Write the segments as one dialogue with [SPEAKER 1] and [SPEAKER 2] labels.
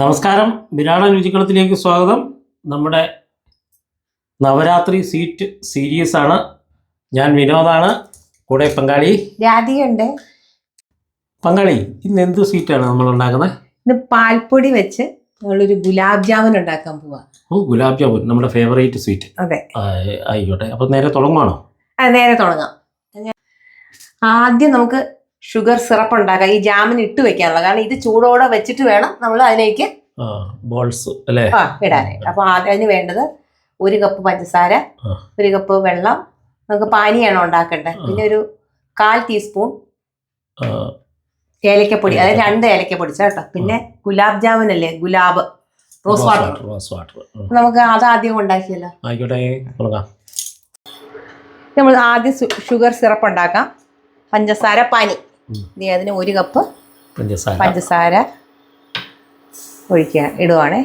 [SPEAKER 1] നമസ്കാരം, വിരാട രുചികളത്തിലേക്ക് സ്വാഗതം. നമ്മുടെ നവരാത്രി സ്വീറ്റ് സീരീസ് ആണ്. ഞാൻ വിനോദാണ്, കൂടെ പങ്കാളി
[SPEAKER 2] രാധികയുണ്ട്.
[SPEAKER 1] പങ്കാളി, ഇന്ന് എന്ത് സ്വീറ്റാണ് നമ്മൾ ഉണ്ടാക്കുന്നത്?
[SPEAKER 2] ഇന്ന് പാൽപ്പൊടി വെച്ച് നമ്മളൊരു ഗുലാബ് ജാമുൻ ഉണ്ടാക്കാൻ പോവാ.
[SPEAKER 1] ഗുലാബ് ജാമുൻ നമ്മുടെ ഫേവറേറ്റ് സ്വീറ്റ്.
[SPEAKER 2] അതെ,
[SPEAKER 1] ആയിക്കോട്ടെ. അപ്പം നേരെ തുടങ്ങുവാണോ?
[SPEAKER 2] നേരെ തുടങ്ങാം. ആദ്യം നമുക്ക് ഷുഗർ സിറപ്പ് ഉണ്ടാക്കാം, ഈ ജാമിന് ഇട്ട് വെക്കാനുള്ള. കാരണം ഇത് ചൂടോടെ വെച്ചിട്ട് വേണം നമ്മൾ അതിലേക്ക്
[SPEAKER 1] ബോൾസ് അല്ലേ
[SPEAKER 2] ഇടാനായിട്ട്. അപ്പൊ അതിന് വേണ്ടത് 1 കപ്പ് പഞ്ചസാര, 1 കപ്പ് വെള്ളം, നമുക്ക് പാനിയാണ് ഉണ്ടാക്കേണ്ടത്. പിന്നെ ഒരു 1/4 ടീസ്പൂൺ ഏലക്കപ്പൊടി, അതായത് 2 ഏലക്കപ്പൊടി കേട്ടോ. പിന്നെ ഗുലാബ് ജാമുൻ അല്ലേ, ഗുലാബ് റോസ് വാട്ടർ. നമുക്ക് അത് ആദ്യം ഉണ്ടാക്കിയല്ലോ.
[SPEAKER 1] ആയിക്കോട്ടെ,
[SPEAKER 2] നമ്മൾ ആദ്യം ഷുഗർ സിറപ്പ് ഉണ്ടാക്കാം. പഞ്ചസാര പാനി, അതിന് 1 കപ്പ് പഞ്ചസാര ഇടുവാണേ.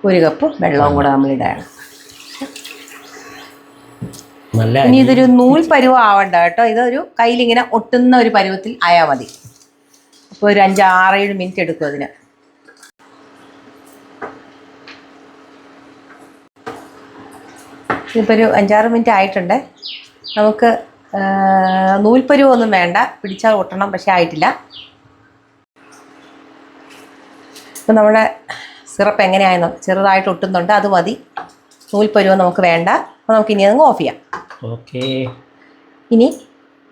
[SPEAKER 2] 1 കപ്പ് വെള്ളവും കൂടെ നമ്മൾ ഇടാണ്. ഇനി ഇതൊരു നൂൽ പരുവം ആവണ്ട കേട്ടോ, ഇതൊരു കയ്യിലിങ്ങനെ ഒട്ടുന്ന ഒരു പരുവത്തിൽ ആയാൽ മതി. അപ്പോൾ ഒരു 5-6-7 മിനിറ്റ് എടുക്കും അതിന്. ഇപ്പോൾ ഒരു 5-6 മിനിറ്റ് ആയിട്ടുണ്ട്. നമുക്ക് നൂൽപ്പരുവൊന്നും വേണ്ട, പിടിച്ചാൽ ഒട്ടണം, പക്ഷെ ആയിട്ടില്ല. ഇപ്പം നമ്മുടെ സിറപ്പ് എങ്ങനെയായെന്നോ ചെറുതായിട്ട് ഒട്ടുന്നുണ്ട്, അത് മതി. നൂൽപ്പരുവം നമുക്ക് വേണ്ട. അപ്പോൾ നമുക്ക് ഇനി അതങ്ങ് ഓഫ് ചെയ്യാം.
[SPEAKER 1] ഓക്കെ.
[SPEAKER 2] ഇനി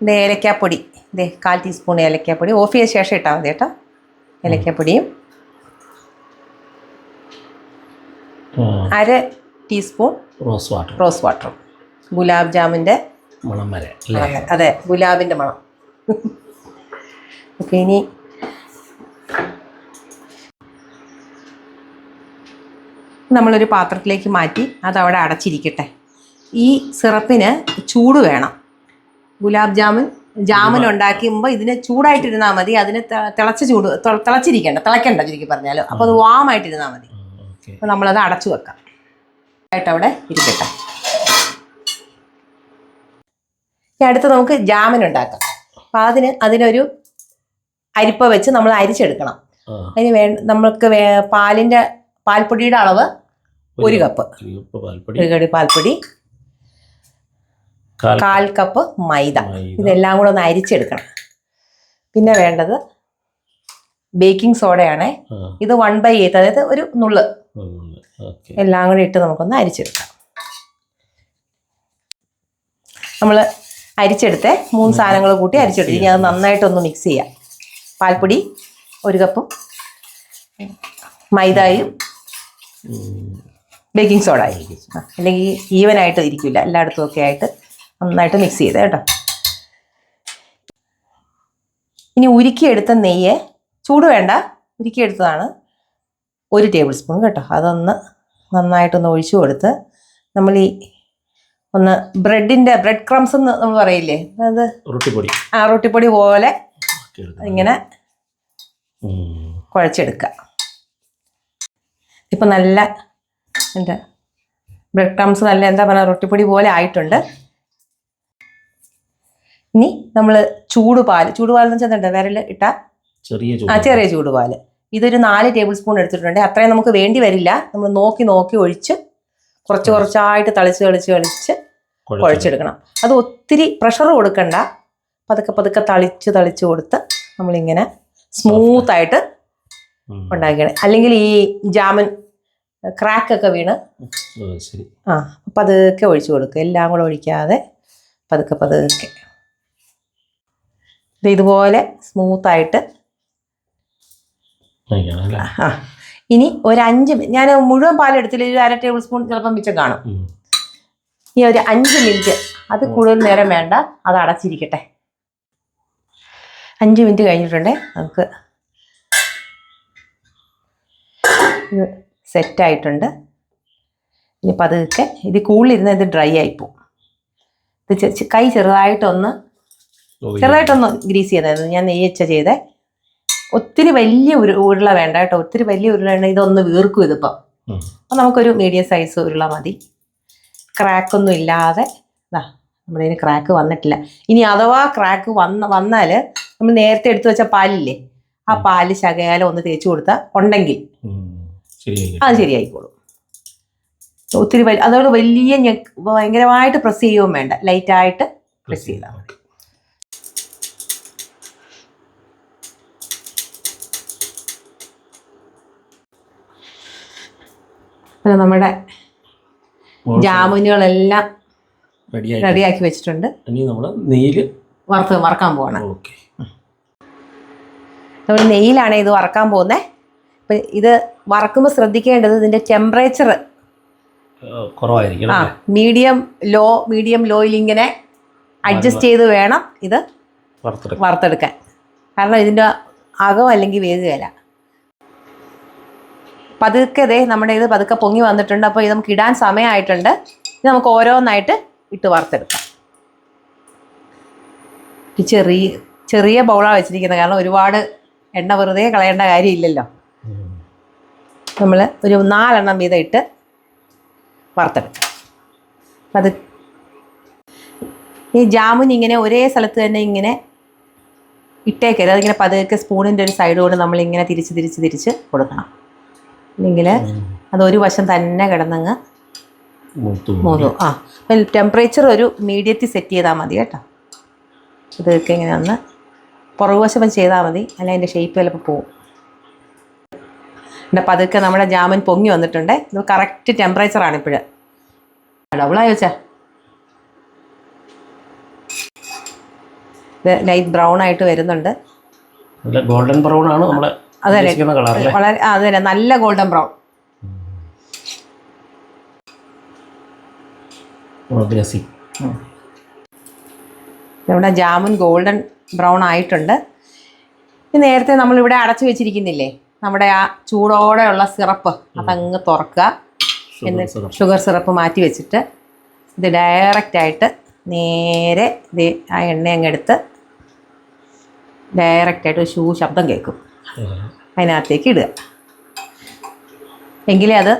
[SPEAKER 2] ഇത് ഏലക്കാപ്പൊടി, 1/4 ടീസ്പൂൺ ഏലക്കാപ്പൊടി ഓഫ് ചെയ്ത ശേഷം ഇട്ടാൽ മതി കേട്ടോ. ഏലക്കാപ്പൊടിയും 1/2 ടീസ്പൂൺ റോസ് വാട്ടറും. ഗുലാബ് ജാമുൻ്റെ
[SPEAKER 1] മണം വരെ.
[SPEAKER 2] അതെ, ഗുലാബിൻ്റെ മണം. ഓക്കെ, ഇനി നമ്മളൊരു പാത്രത്തിലേക്ക് മാറ്റി അതവിടെ അടച്ചിരിക്കട്ടെ. ഈ സിറപ്പിന് ചൂട് വേണം. ഗുലാബ് ജാമുൻ ഉണ്ടാക്കുമ്പോൾ ഇതിന് ചൂടായിട്ടിരുന്നാൽ മതി. അതിന് തിളച്ചിരിക്കണ്ട ചുരുക്കി പറഞ്ഞാലോ. അപ്പോൾ അത് വാമായിട്ടിരുന്നാൽ മതി. അപ്പോൾ നമ്മളത് അടച്ചു വെക്കാം, ആയിട്ട് അവിടെ ഇരിക്കട്ടെ. അടുത്ത് നമുക്ക് ജാമുൻ ഉണ്ടാക്കാം. അപ്പം അതിനൊരു അരിപ്പ വെച്ച് നമ്മൾ അരിച്ചെടുക്കണം. അതിന് നമുക്ക് പാൽപ്പൊടിയുടെ അളവ് 1 കപ്പ്, 1 കടി പാൽപ്പൊടി, 1/4 കപ്പ് മൈദ. ഇതെല്ലാം കൂടെ ഒന്ന് അരിച്ചെടുക്കണം. പിന്നെ വേണ്ടത് ബേക്കിംഗ് സോഡയാണേ. ഇത് 1/8, അതായത് ഒരു നുള്ള്. എല്ലാം കൂടെ ഇട്ട് നമുക്കൊന്ന് അരിച്ചെടുക്കാം. നമ്മൾ അരിച്ചെടുത്ത് 3 സാധനങ്ങൾ കൂട്ടി അരിച്ചെടുത്ത് ഇനി അത് നന്നായിട്ടൊന്ന് മിക്സ് ചെയ്യാം. പാൽപ്പൊടി 1 കപ്പും മൈദയും ബേക്കിംഗ് സോഡയും, അല്ലെങ്കിൽ ഈവനായിട്ട് ഇരിക്കില്ല, എല്ലായിടത്തും ഒക്കെ ആയിട്ട് നന്നായിട്ട് മിക്സ് ചെയ്ത് കേട്ടോ. ഇനി ഉരുക്കിയെടുത്ത നെയ്യ്, ചൂട് വേണ്ട, ഉരുക്കിയെടുത്തതാണ്, 1 ടേബിൾ സ്പൂൺ കേട്ടോ. അതൊന്ന് നന്നായിട്ടൊന്ന് ഒഴിച്ചു കൊടുത്ത് നമ്മൾ ബ്രെഡ് ക്രംസ് എന്ന് നമ്മൾ പറയില്ലേ, അത് റൊട്ടിപ്പൊടി പോലെ ഇങ്ങനെ കുഴച്ചെടുക്കുക. ഇപ്പം നല്ല ബ്രെഡ് ക്രംസ് നല്ല എന്താ പറയുക, റൊട്ടിപ്പൊടി പോലെ ആയിട്ടുണ്ട്. ഇനി നമ്മൾ ചൂടുപാൽ എന്ന് വെച്ചാൽ വിരൽ ഇട്ട ചെറിയ ചൂടുപാൽ, ഇതൊരു 4 ടേബിൾ സ്പൂൺ എടുത്തിട്ടുണ്ട്. അത്രയും നമുക്ക് വേണ്ടി വരില്ല. നമ്മൾ നോക്കി ഒഴിച്ച് കുറച്ചായിട്ട് തളിച്ച് കുഴച്ചെടുക്കണം. അത് ഒത്തിരി പ്രഷർ കൊടുക്കണ്ട, പതുക്കെ തളിച്ച് കൊടുത്ത് നമ്മളിങ്ങനെ സ്മൂത്തായിട്ട് ഉണ്ടാക്കിയാണ്. അല്ലെങ്കിൽ ഈ ജാമുൻ ക്രാക്കൊക്കെ വീണ് പതുക്കെ ഒഴിച്ചു കൊടുക്കുക. എല്ലാം കൂടെ ഒഴിക്കാതെ പതുക്കെ ഇതുപോലെ സ്മൂത്തായിട്ട്. ഇനി ഒരു 5 ഞാൻ മുഴുവൻ പാലെടുത്തില്ല, ഒരു 1/2 ടേബിൾ സ്പൂൺ ചിലപ്പം മിച്ചം കാണും. ഈ ഒരു 5 മിനിറ്റ്, അത് കൂടുതൽ നേരം വേണ്ട, അത് അടച്ചിരിക്കട്ടെ. 5 മിനിറ്റ് കഴിഞ്ഞിട്ടുണ്ടേ, നമുക്ക് ഇത് സെറ്റായിട്ടുണ്ട്. ഇനി പതുക്കെ ഇത് കൂടുതലിരുന്ന് ഇത് ഡ്രൈ ആയിപ്പോവും. ഇത് കൈ ചെറുതായിട്ടൊന്ന് ഗ്രീസ് ചെയ്തായിരുന്നു. ഞാൻ നെയ്യച്ച ചെയ്തേ. ഒത്തിരി വലിയ ഉരുള വേണ്ട കേട്ടോ, ഒത്തിരി വലിയ ഉരുള വേണ്ട, ഇതൊന്ന് വീർക്കും ഇതിപ്പം. അപ്പം നമുക്കൊരു മീഡിയം സൈസ് ഉരുള മതി, ക്രാക്കൊന്നും ഇല്ലാതെ. നമ്മളിതിന് ക്രാക്ക് വന്നിട്ടില്ല. ഇനി അഥവാ ക്രാക്ക് വന്നാൽ നമ്മൾ നേരത്തെ എടുത്തു വെച്ച പാലില്ലേ, ആ പാല് ശകലം ഒന്ന് തേച്ച് കൊടുത്താൽ ഉണ്ടെങ്കിൽ അത് ശരിയായിക്കോളും. ഒത്തിരി അതുകൊണ്ട് വലിയ ഭയങ്കരമായിട്ട് പ്രസ് ചെയ്യുകയും വേണ്ട, ലൈറ്റായിട്ട് പ്രസ് ചെയ്താൽ മതി. നമ്മുടെ ജാമുനുകളെല്ലാം റെഡിയാക്കി വെച്ചിട്ടുണ്ട്. വറക്കാൻ പോകണം. നമ്മൾ നെയ്യിലാണ് ഇത് വറക്കാൻ പോകുന്നത്. അപ്പം ഇത് വറക്കുമ്പോൾ ശ്രദ്ധിക്കേണ്ടത് ഇതിൻ്റെ ടെമ്പറേച്ചർ
[SPEAKER 1] കുറവായിരിക്കണം.
[SPEAKER 2] മീഡിയം ലോയിൽ ഇങ്ങനെ അഡ്ജസ്റ്റ് ചെയ്ത് വേണം ഇത് വറുത്തെടുക്കാൻ. കാരണം ഇതിൻ്റെ അകം അല്ലെങ്കിൽ വേകുകയില്ല. പതുക്കെ നമ്മുടെ ഇത് പതുക്കെ പൊങ്ങി വന്നിട്ടുണ്ട്. അപ്പോൾ ഇത് നമുക്ക് ഇടാൻ സമയമായിട്ടുണ്ട്. ഇത് നമുക്ക് ഓരോന്നായിട്ട് ഇട്ട് വറുത്തെടുക്കാം. ഈ ചെറിയ ബൗളാണ് വെച്ചിരിക്കുന്നത്, കാരണം ഒരുപാട് എണ്ണ വെറുതെ കളയേണ്ട കാര്യമില്ലല്ലോ. നമ്മൾ ഒരു 4 എണ്ണം വീതം ഇട്ട് വറുത്തെടുക്കാം. അത് ഈ ജാമുൻ ഇങ്ങനെ ഒരേ സ്ഥലത്ത് തന്നെ ഇങ്ങനെ ഇട്ടേക്കരുത്. അതിങ്ങനെ പതുക്കെ സ്പൂണിൻ്റെ ഒരു സൈഡോട് നമ്മളിങ്ങനെ തിരിച്ച് കൊടുക്കണം. അല്ലെങ്കിൽ അതൊരു വശം തന്നെ കിടന്നങ്ങ് മൂന്നും. ടെമ്പറേച്ചർ ഒരു മീഡിയത്തിൽ സെറ്റ് ചെയ്താൽ മതി കേട്ടോ. ഇതൊക്കെ ഇങ്ങനെ ഒന്ന് പുറകുവശം ചെയ്താൽ മതി, അല്ല അതിൻ്റെ ഷേപ്പ് ചിലപ്പോൾ പോവും. പിന്നെ പതുക്കെ നമ്മുടെ ജാമുൻ പൊങ്ങി വന്നിട്ടുണ്ട്. ഇത് കറക്റ്റ് ടെമ്പറേച്ചറാണ് ഇപ്പോഴും. ഡബിളായി വെച്ചാ ഇത് ലൈറ്റ് ബ്രൗൺ ആയിട്ട് വരുന്നുണ്ട്.
[SPEAKER 1] ഗോൾഡൻ ബ്രൗൺ ആണ് നമ്മൾ
[SPEAKER 2] വളരെ അതല്ലേ, നല്ല ഗോൾഡൻ ബ്രൗൺ. നമ്മുടെ ജാമുൻ ഗോൾഡൻ ബ്രൗൺ ആയിട്ടുണ്ട്. നേരത്തെ നമ്മളിവിടെ അടച്ചു വെച്ചിരിക്കുന്നില്ലേ നമ്മുടെ ആ ചൂടോടെയുള്ള സിറപ്പ്, അതങ്ങ് തുറക്കുക. എന്നിട്ട് ഷുഗർ സിറപ്പ് മാറ്റി വെച്ചിട്ട് ഇത് ഡയറക്റ്റായിട്ട് നേരെ ഇത് ആ എണ്ണ അങ്ങ് എടുത്ത് ഡയറക്റ്റായിട്ട് ഒരു ശബ്ദം കേൾക്കും, അതിനകത്തേക്ക് ഇടുക. എങ്കിലേ അത്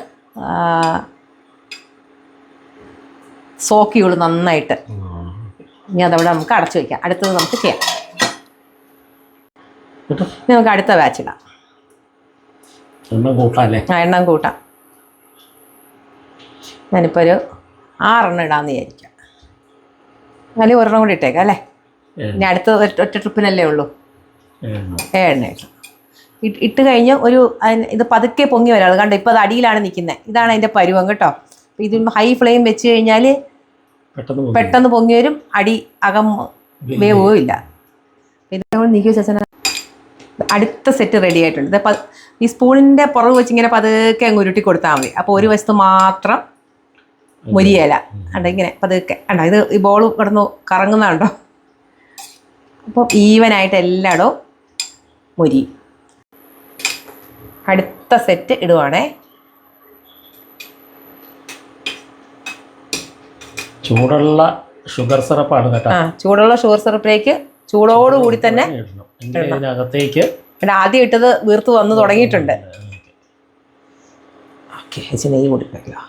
[SPEAKER 2] സോക്ക് ചെയ്യുള്ളൂ നന്നായിട്ട്. ഇനി അതവിടെ നമുക്ക് അടച്ചു വയ്ക്കാം. അടുത്തത് നമുക്ക് ചെയ്യാം. ഇനി നമുക്ക് അടുത്ത ബാച്ച് ഇടാം. എണ്ണം കൂട്ടാം. ഞാനിപ്പോൾ ഒരു 6 എണ്ണം ഇടാമെന്ന് വിചാരിക്കാം. അല്ലെങ്കിൽ 1 എണ്ണം കൂടി ഇട്ടേക്കാം അല്ലേ. ഇനി അടുത്ത ഒറ്റ ട്രിപ്പിനല്ലേ ഉള്ളൂ. 7 എണ്ണം ഇട്ട് കഴിഞ്ഞ് ഇത് പതുക്കെ പൊങ്ങി വരാം. അത് കണ്ടോ, ഇപ്പോൾ അത് അടിയിലാണ് നിൽക്കുന്നത്. ഇതാണ് അതിൻ്റെ പരുവം കേട്ടോ. ഇത് ഹൈ ഫ്ലെയിം വെച്ച് കഴിഞ്ഞാൽ പെട്ടെന്ന് പൊങ്ങി വരും, അകം വേവുകയും ഇല്ല. ഇത് നമ്മൾ നീക്കി വെച്ചാൽ അടുത്ത സെറ്റ് റെഡി ആയിട്ടുണ്ട്. ഈ സ്പൂണിൻ്റെ പുറകു വെച്ച് ഇങ്ങനെ പതുക്കെ അങ്ങ് ഉരുട്ടി കൊടുത്താൽ മതി. അപ്പോൾ ഒരു വശത്ത് മാത്രം മുരിയേല കണ്ടോ, ഇങ്ങനെ പതുക്കെ കണ്ടോ. ഇത് ഈ ബോൾ കിടന്ന് കറങ്ങുന്നതുണ്ടോ. അപ്പോൾ ഈവനായിട്ട് എല്ലായിടവും മുരി. അടുത്ത സെറ്റ് ഇടുവാണേ.
[SPEAKER 1] ചൂടുള്ള ഷുഗർ സിറപ്പാണ് കേട്ടോ.
[SPEAKER 2] ചൂടുള്ള ഷുഗർ സിറപ്പിലേക്ക് ചൂടോടുകൂടി തന്നെ
[SPEAKER 1] അകത്തേക്ക്
[SPEAKER 2] ആദ്യം ഇട്ടത് വീർത്ത് വന്ന് തുടങ്ങിയിട്ടുണ്ട്. നെയ്യ് കൂടിക്കല്ലോ.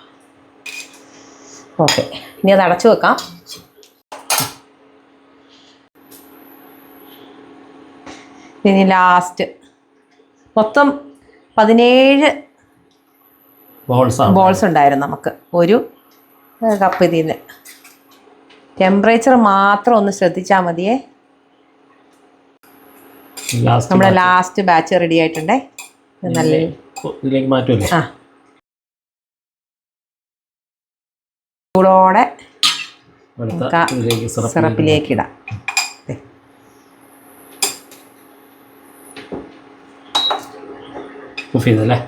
[SPEAKER 2] ഓക്കെ, ഇനി അത് അടച്ചു വെക്കാം. ഇനി ലാസ്റ്റ് മൊത്തം 17 ബോൾസ് ഉണ്ടായിരുന്നു നമുക്ക് ഒരു കപ്പ്. ഇതിന് ടെമ്പറേച്ചർ മാത്രം ഒന്ന് ശ്രദ്ധിച്ചാൽ മതിയേ. നമ്മുടെ ലാസ്റ്റ് ബാച്ച് റെഡി ആയിട്ടുണ്ടേ. നല്ല ചൂടോടെ സിറപ്പിലേക്ക് ഇടാം.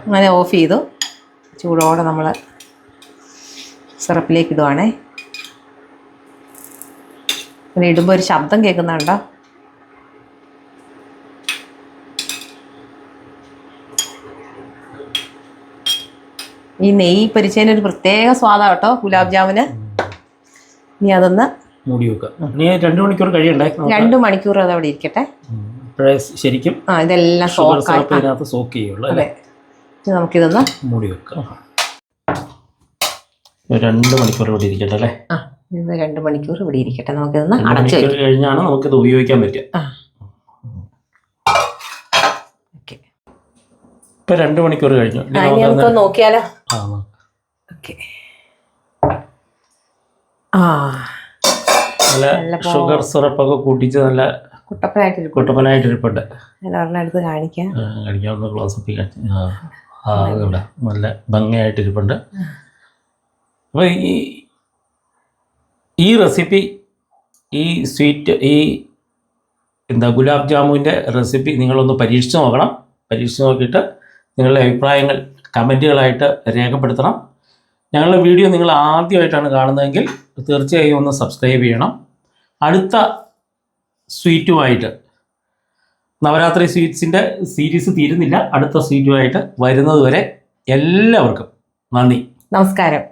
[SPEAKER 2] അങ്ങനെ ഓഫ് ചെയ്തു. ചൂടോടെ നമ്മൾ സിറപ്പിലേക്ക് ഇടുവാണേ. അങ്ങനെ ഇടുമ്പോൾ ഒരു ശബ്ദം കേൾക്കുന്നുണ്ടോ. ഈ നെയ്യ് പൊരിച്ചതിന് ഒരു പ്രത്യേക സ്വാദാണ് കേട്ടോ ഗുലാബ് ജാമുന്. ഇനി അതൊന്ന്
[SPEAKER 1] മൂടി വെക്കാം. 2 മണിക്കൂർ കഴിയണ്ടേ?
[SPEAKER 2] 2 മണിക്കൂർ അത് അവിടെ ഇരിക്കട്ടെ.
[SPEAKER 1] ശരിക്കും
[SPEAKER 2] ഇതെല്ലാം
[SPEAKER 1] സോക്ക് ചെയ്യുള്ളൂ.
[SPEAKER 2] അതെ, നമുക്കിതൊന്ന്
[SPEAKER 1] മൂടി വെക്കാം. 2 മണിക്കൂർ ഇവിടെ ഇരിക്കട്ടെ അല്ലേ?
[SPEAKER 2] ഇത് 2 മണിക്കൂർ ഇവിടെ ഇരിക്കട്ടെ. നമുക്കിതൊന്ന് അടച്ചു
[SPEAKER 1] കഴിഞ്ഞാണ് നമുക്കിത് ഉപയോഗിക്കാൻ പറ്റുക. ഇപ്പൊ 2 മണിക്കൂർ കഴിഞ്ഞു.
[SPEAKER 2] ഇനി നമുക്ക് നോക്കിയാലോ? ഓക്കെ.
[SPEAKER 1] നല്ല ഷുഗർ സിറപ്പൊക്കെ കൂട്ടിച്ച് നല്ല കുട്ടപ്പനായിട്ടിരിപ്പുണ്ട്.
[SPEAKER 2] എടുത്ത് കാണിക്കാം.
[SPEAKER 1] കാണിക്കാവുന്ന ക്ലോസപ്പിൽ ഇവിടെ നല്ല ഭംഗിയായിട്ടിരിപ്പുണ്ട്. അപ്പോൾ ഈ റെസിപ്പി, ഈ സ്വീറ്റ്, ഈ ഗുലാബ് ജാമുവിൻ്റെ റെസിപ്പി നിങ്ങളൊന്ന് പരീക്ഷിച്ച് നോക്കണം. പരീക്ഷിച്ച് നോക്കിയിട്ട് നിങ്ങളുടെ അഭിപ്രായങ്ങൾ കമൻറ്റുകളായിട്ട് രേഖപ്പെടുത്തണം. ഞങ്ങളുടെ വീഡിയോ നിങ്ങൾ ആദ്യമായിട്ടാണ് കാണുന്നതെങ്കിൽ തീർച്ചയായും ഒന്ന് സബ്സ്ക്രൈബ് ചെയ്യണം. അടുത്ത സ്വീറ്റുമായിട്ട്, നവരാത്രി സ്വീറ്റ്സിൻ്റെ സീരീസ് തീരുന്നില്ല, അടുത്ത സ്വീറ്റുമായിട്ട് വരുന്നത് വരെ എല്ലാവർക്കും നന്ദി,
[SPEAKER 2] നമസ്കാരം.